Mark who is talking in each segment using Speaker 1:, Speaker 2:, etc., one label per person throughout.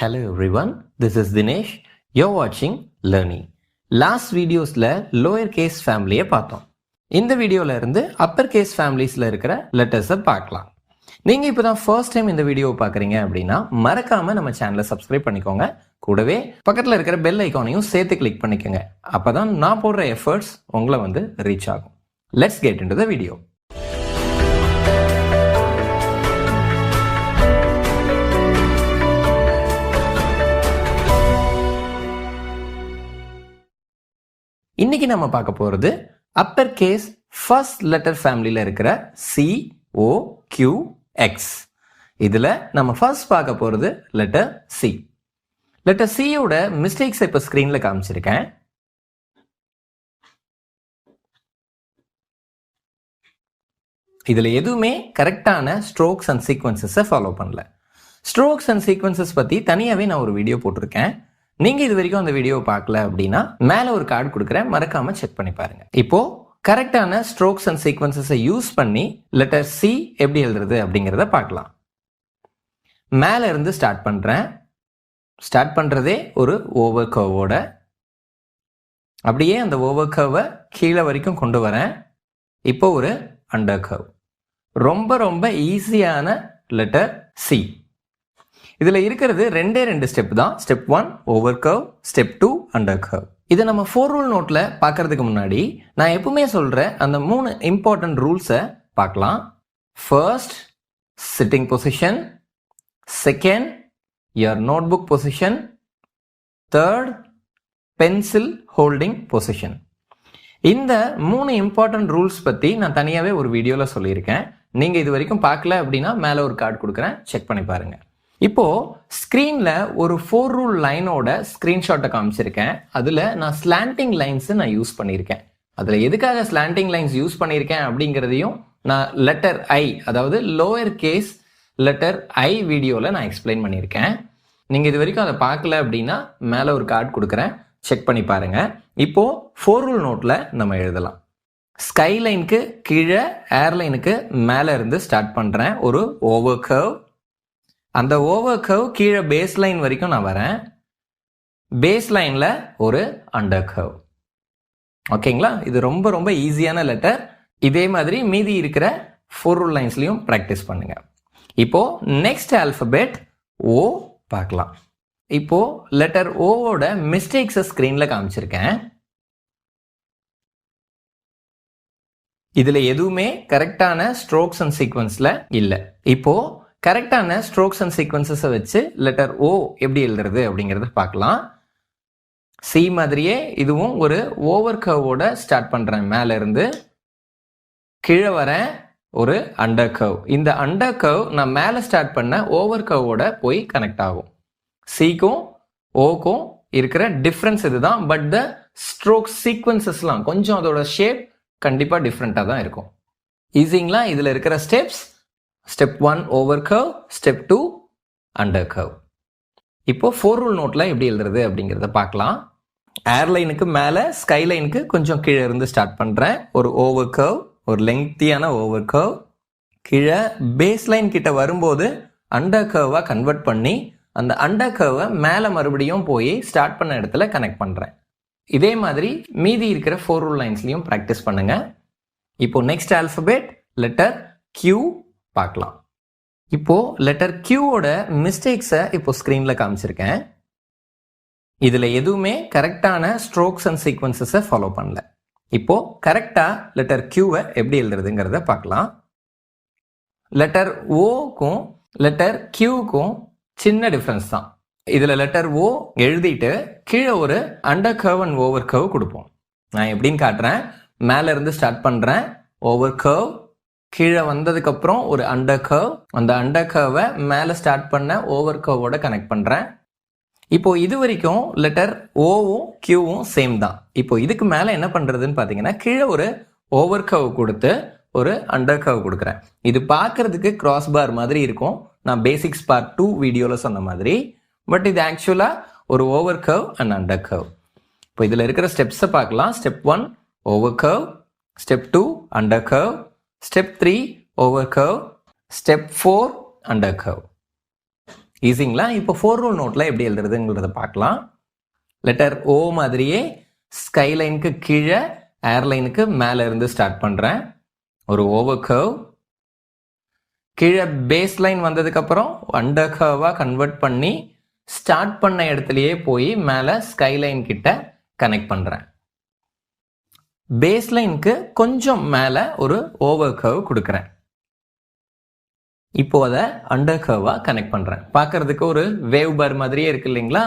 Speaker 1: Hello everyone, this is Dinesh. You're watching Learny. Last videosல lowercase family பார்த்தோம். இந்த வீடியோல இருந்து uppercase familiesல இருக்கிற letters பார்க்கலாம். நீங்க இப்பதான் first time இந்த வீடியோ பார்க்குறீங்க அப்படின்னா மறக்காம நம்ம சேனலை சப்ஸ்கிரைப் பண்ணிக்கோங்க. கூடவே பக்கத்துல இருக்கிற பெல் ஐகானையும் சேர்த்து கிளிக் பண்ணிக்கோங்க. அப்பதான் நான் போடுற எஃபர்ட்ஸ் உங்களை ரீச் ஆகும். Let's get into the video. இன்னைக்கு நம்ம பார்க்க போறது அப்பர் கேஸ் ஃபர்ஸ்ட் லெட்டர் ஃபேமிலியில் இருக்கிற COQX. இதுல நம்ம ஃபர்ஸ்ட் பார்க்க போறது லெட்டர் C. லெட்டர் சியோட மிஸ்டேக்ஸ் இப்ப ஸ்கிரீன்ல காமிச்சிருக்கேன். இதுல எதுவுமே கரெக்டான ஸ்ட்ரோக்ஸ் அண்ட் சீக்வன்சஸை ஃபாலோ பண்ணல. ஸ்ட்ரோக்ஸ் அண்ட் சீக்வன்சஸ் பத்தி தனியாவே நான் ஒரு வீடியோ போட்டிருக்கேன். நீங்க இது வரைக்கும் அந்த வீடியோ பார்க்கல அப்படின்னா மேல ஒரு கார்டு கொடுக்குறேன், மறக்காம செக் பண்ணி பாருங்க. இப்போ கரெக்டான ஸ்ட்ரோக்ஸ் அண்ட் சீக்வன்சஸை யூஸ் பண்ணி லெட்டர் சி எப்படி எழுதுறது அப்படிங்கிறத பார்க்கலாம். மேல இருந்து ஸ்டார்ட் பண்றேன். ஸ்டார்ட் பண்றதே ஒரு ஓவர் கர்வோட, அப்படியே அந்த ஓவர் கர்வை கீழே வரைக்கும் கொண்டு வரேன். இப்போ ஒரு அண்டர் கர்வ். ரொம்ப ரொம்ப ஈஸியான லெட்டர் சி. இதுல இருக்கிறது ரெண்டு ஸ்டெப் தான். Step 1 over curve, step 2 under curve. இதை நம்ம 4 ரூல் நோட்ல பார்க்கறதுக்கு முன்னாடி நான் எப்பவுமே சொல்ற அந்த 3 இம்பார்ட்டன்ட் ரூல்ஸை பார்க்கலாம். First, sitting position. Second, your notebook position. Third, pencil holding position. இந்த 3 இம்பார்ட்டன்ட் ரூல்ஸ் பத்தி நான் தனியாவே ஒரு வீடியோல சொல்லியிருக்கேன். நீங்க இது வரைக்கும் பார்க்கல அப்படின்னா மேல ஒரு கார்டு கொடுக்குறேன், செக் பண்ணி பாருங்க. இப்போ ஸ்கிரீன்ல ஒரு 4 ரூல் லைனோட ஸ்கிரீன்ஷாட்டை காமிச்சிருக்கேன். அதுல நான் ஸ்லாண்டிங் லைன்ஸ் நான் யூஸ் பண்ணியிருக்கேன். அதுல எதுக்காக ஸ்லாண்டிங் லைன்ஸ் யூஸ் பண்ணியிருக்கேன் அப்படிங்கிறதையும் நான் லெட்டர் ஐ, அதாவது லோவர் கேஸ் லெட்டர் ஐ வீடியோல நான் எக்ஸ்பிளைன் பண்ணியிருக்கேன். நீங்க இது வரைக்கும் அதை பார்க்கல அப்படின்னா மேல ஒரு கார்டு கொடுக்குறேன், செக் பண்ணி பாருங்க. இப்போ 4 ரூல் நோட்ல நம்ம எழுதலாம். ஸ்கை லைனுக்கு கீழே, ஏர்லைனுக்கு மேல இருந்து ஸ்டார்ட் பண்றேன். ஒரு ஓவர் கர்வ். அந்த ஓவர் கர்வ் கீழே பேஸ் லைன் வரைக்கும் நான் வரேன். பேஸ் லைன்ல ஒரு அண்டர் கர்வ். ஓகேங்களா? இது ரொம்ப ரொம்ப ஈஸியான லெட்டர். இதே மாதிரி மீதி இருக்கிற 4 ரூல் லைன்ஸ்லயும் பிராக்டிஸ் பண்ணுங்க. இப்போ நெக்ஸ்ட் ஆல்பபெட் ஓ பார்க்கலாம். இப்போ லெட்டர் ஓவோட மிஸ்டேக்ஸை ஸ்கிரீன்ல காமிச்சிருக்கேன். இதுல எதுவுமே கரெக்டான ஸ்ட்ரோக்ஸ் அண்ட் சீக்வன்ஸ்ல இல்ல. இப்போ கரெக்டான ஸ்ட்ரோக்ஸ் அண்ட் சீக்வன்சஸை வச்சு லெட்டர் ஓ எப்படி எழுதுறது அப்படிங்கிறத பார்க்கலாம். சி மாதிரியே இதுவும் ஒரு ஓவர் கர்வோட ஸ்டார்ட் பண்றேன். மேல இருந்து கீழே வரேன், ஒரு அண்டர் கர்வ். இந்த அண்டர் கர்வ் நான் மேல ஸ்டார்ட் பண்ண ஓவர் கர்வோட போய் கனெக்ட் ஆகும். சிக்கும் ஓக்கும் இருக்கிற டிஃபரன்ஸ் இதுதான். பட் த ஸ்ட்ரோக் சீக்வன்சஸ்லாம் கொஞ்சம் அதோட ஷேப் கண்டிப்பா டிஃப்ரெண்டா தான் இருக்கும். ஈஸிங்களா? இதுல இருக்கிற steps: step 1 over curve, step 2 under curve. இப்போ 4 ரூல் நோட்ல எப்படி எழுதுறது அப்படிங்கிறத பார்க்கலாம். ஏர்லைனுக்கு மேல, ஸ்கை லைனுக்கு கொஞ்சம் கீழே இருந்து ஸ்டார்ட் பண்றேன். ஒரு ஓவர் கர்வ், ஒரு லெங்க்தியான ஓவர் கர்வ். கீழே பேஸ் லைன் கிட்ட வரும்போது அண்டர் கர்வா கன்வெர்ட் பண்ணி அந்த அண்டர் கர்வை மேல மறுபடியும் போய் ஸ்டார்ட் பண்ண இடத்துல கனெக்ட் பண்றேன். இதே மாதிரி மீதி இருக்கிற 4 ரூல் லைன்ஸ்லயும் பிராக்டிஸ் பண்ணுங்க. இப்போ நெக்ஸ்ட் ஆல்பபெட் லெட்டர் Q பார்க்கலாம். இப்போ லெட்டர் கியூவோட மிஸ்டேக்ஸை இப்போ ஸ்கிரீன்ல காமிச்சிருக்கேன். இதுல எதுவுமே கரெக்டான ஸ்ட்ரோக்ஸ் அண்ட் சீக்வன்சஸை ஃபாலோ பண்ணல. இப்போ கரெக்டா லெட்டர் கியூவை எப்படி எழுதுறதுங்கிறத பார்க்கலாம். லெட்டர் ஓக்கும் லெட்டர் கியூக்கும் சின்ன டிஃபரன்ஸ் தான். இதுல லெட்டர் ஓ எழுதிட்டு கீழே ஒரு under curve and over curve கொடுப்போம். நான் எப்படின்னு காட்டுறேன். மேல இருந்து ஸ்டார்ட் பண்றேன், ஓவர் கர்வ். கீழே வந்ததுக்கு அப்புறம் ஒரு அண்டர் கர்வ். அந்த அண்டர் கர்வை மேல ஸ்டார்ட் பண்ண ஓவர் கர்வோட கனெக்ட் பண்றேன். இப்போ இது வரைக்கும் லெட்டர் ஓவும் கியூவும் சேம் தான். இப்போ இதுக்கு மேல என்ன பண்றதுன்னு பாத்தீங்கன்னா கீழே ஒரு ஓவர் கர்வ் கொடுத்து ஒரு அண்டர் கர்வ் கொடுக்குறேன். இது பார்க்கறதுக்கு கிராஸ் பார் மாதிரி இருக்கும், நான் பேசிக்ஸ் பார்ட் 2 வீடியோல சொன்ன மாதிரி. பட் இது ஆக்சுவலா ஒரு over curve and under curve. இப்போ இதுல இருக்கிற ஸ்டெப்ஸை பார்க்கலாம். Step 1 over curve, step 2 under curve, step 3 over curve, step 4 under curve. ஈஸிங்களா? இப்போ 4 ரூல் நோட்டில் எப்படி எழுதுறதுங்கிறத பார்க்கலாம். லெட்டர் ஓ மாதிரியே ஸ்கைலைனுக்கு கீழே ஏர்லைனுக்கு மேலே இருந்து ஸ்டார்ட் பண்ணுறேன். ஒரு ஓவர் கர்வ், கீழே பேஸ் லைன் வந்ததுக்கப்புறம் அண்டர் கர்வாக கன்வெர்ட் பண்ணி ஸ்டார்ட் பண்ண இடத்துலையே போய் மேலே ஸ்கைலைன் கிட்ட கனெக்ட் பண்ணுறேன். பேஸ் லைனுக்கு கொஞ்சம் மேலே ஒரு ஓவர் கர்வ் கொடுக்குறேன். இப்போ அதை அண்டர் கர்வாக கனெக்ட் பண்ணுறேன். பார்க்கறதுக்கு ஒரு வேவ் பார் மாதிரியே இருக்கு இல்லைங்களா?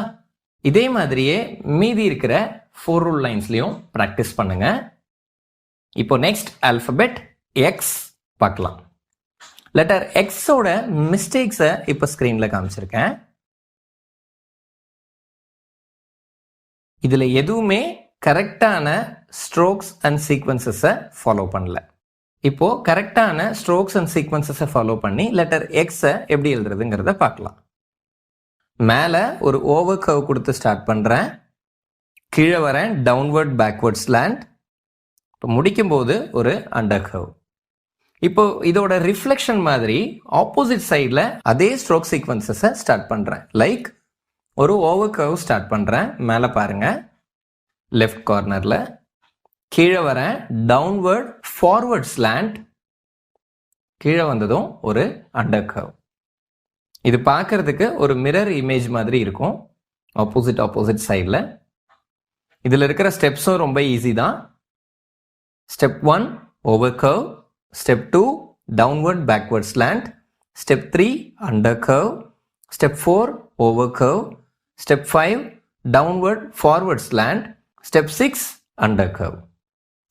Speaker 1: இதே மாதிரியே மீதி இருக்கிற 4 ரூல் லைன்ஸ்லையும் ப்ராக்டிஸ் பண்ணுங்க. இப்போ நெக்ஸ்ட் ஆல்பபெட் எக்ஸ் பார்க்கலாம். லெட்டர் எக்ஸோட மிஸ்டேக்ஸை இப்போ ஸ்க்ரீனில் காமிச்சிருக்கேன். இதில் எதுவுமே கரெக்டான ஸ்ட்ரோக்ஸ் அண்ட் சீக்வன்சஸை ஃபாலோ பண்ணல. இப்போ கரெக்டான ஸ்ட்ரோக்ஸ் அண்ட் சீக்வன்சஸை ஃபாலோ பண்ணி லெட்டர் எக்ஸை எப்படி எழுதுறதுங்கிறத பார்க்கலாம். மேலே ஒரு ஓவர் கர்வ் கொடுத்து ஸ்டார்ட் பண்ணுறேன். கீழே வரேன், டவுன்வர்ட் பேக்வர்ட் ஸ்லாண்ட். இப்போ முடிக்கும்போது ஒரு அண்டர் கர்வ். இப்போ இதோட ரிஃப்ளெக்ஷன் மாதிரி ஆப்போசிட் சைடில் அதே ஸ்ட்ரோக் சீக்வன்சஸை ஸ்டார்ட் பண்ணுறேன். லைக் ஒரு ஓவர் கர்வ் ஸ்டார்ட் பண்ணுறேன். மேலே பாருங்க, லெஃப்ட் கார்னரில். கீழே வரேன், டவுன்வர்ட் ஃபார்வர்ட் ஸ்லாண்ட். கீழே வந்ததும் ஒரு அண்டர் கர்வ். இது பார்க்கறதுக்கு ஒரு மிரர் இமேஜ் மாதிரி இருக்கும் ஆப்போசிட் சைடில். இதில் இருக்கிற ஸ்டெப்ஸும் ரொம்ப ஈஸி தான். Step 1 over curve, step 2 downward backward slant, step 3 under curve, step 4 over curve, step 5 downward forward slant, step 6 under curve.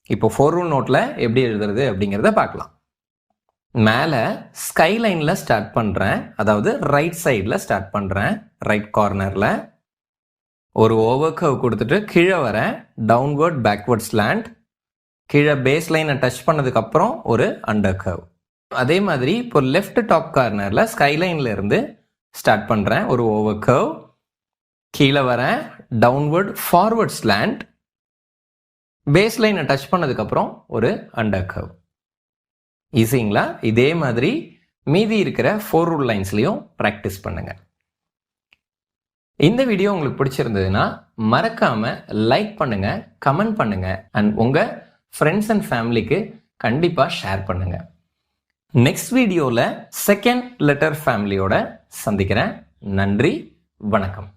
Speaker 1: இப்போ 4 ரூல் நோட்டில் எப்படி எழுதுறது அப்படிங்கிறத பார்க்கலாம். மேலே ஸ்கைலைனில் ஸ்டார்ட் பண்ணுறேன், அதாவது ரைட் சைடில் ஸ்டார்ட் பண்ணுறேன். ரைட் கார்னரில் ஒரு ஓவர் கர்வ் கொடுத்துட்டு கீழே வரேன், டவுன்வர்ட் பேக்வர்ட் ஸ்லாண்ட். கீழே பேஸ் லைனை டச் பண்ணதுக்கப்புறம் ஒரு அண்டர் கர்வ். அதே மாதிரி இப்போ லெஃப்ட் டாப் கார்னரில் ஸ்கைலைனில் இருந்து ஸ்டார்ட் பண்ணுறேன், ஒரு ஓவர் கர்வ். கீழே வரேன், டவுன்வர்ட் ஃபார்வர்ட் ஸ்லாண்ட். பேஸ் லைனை டச் பண்ணதுக்கப்புறம் ஒரு அண்டர் கர்வ். ஈஸிங்களா? இதே மாதிரி மீதி இருக்கிற 4 ரூல் லைன்ஸ்லையும் ப்ராக்டிஸ் பண்ணுங்க. இந்த வீடியோ உங்களுக்கு பிடிச்சிருந்ததுன்னா மறக்காம லைக் பண்ணுங்க, கமெண்ட் பண்ணுங்க, அண்ட் உங்க ஃப்ரெண்ட்ஸ் அண்ட் ஃபேமிலிக்கு கண்டிப்பா ஷேர் பண்ணுங்க. நெக்ஸ்ட் வீடியோல செகண்ட் லெட்டர் ஃபேமிலியோட சந்திக்கிறேன். நன்றி, வணக்கம்.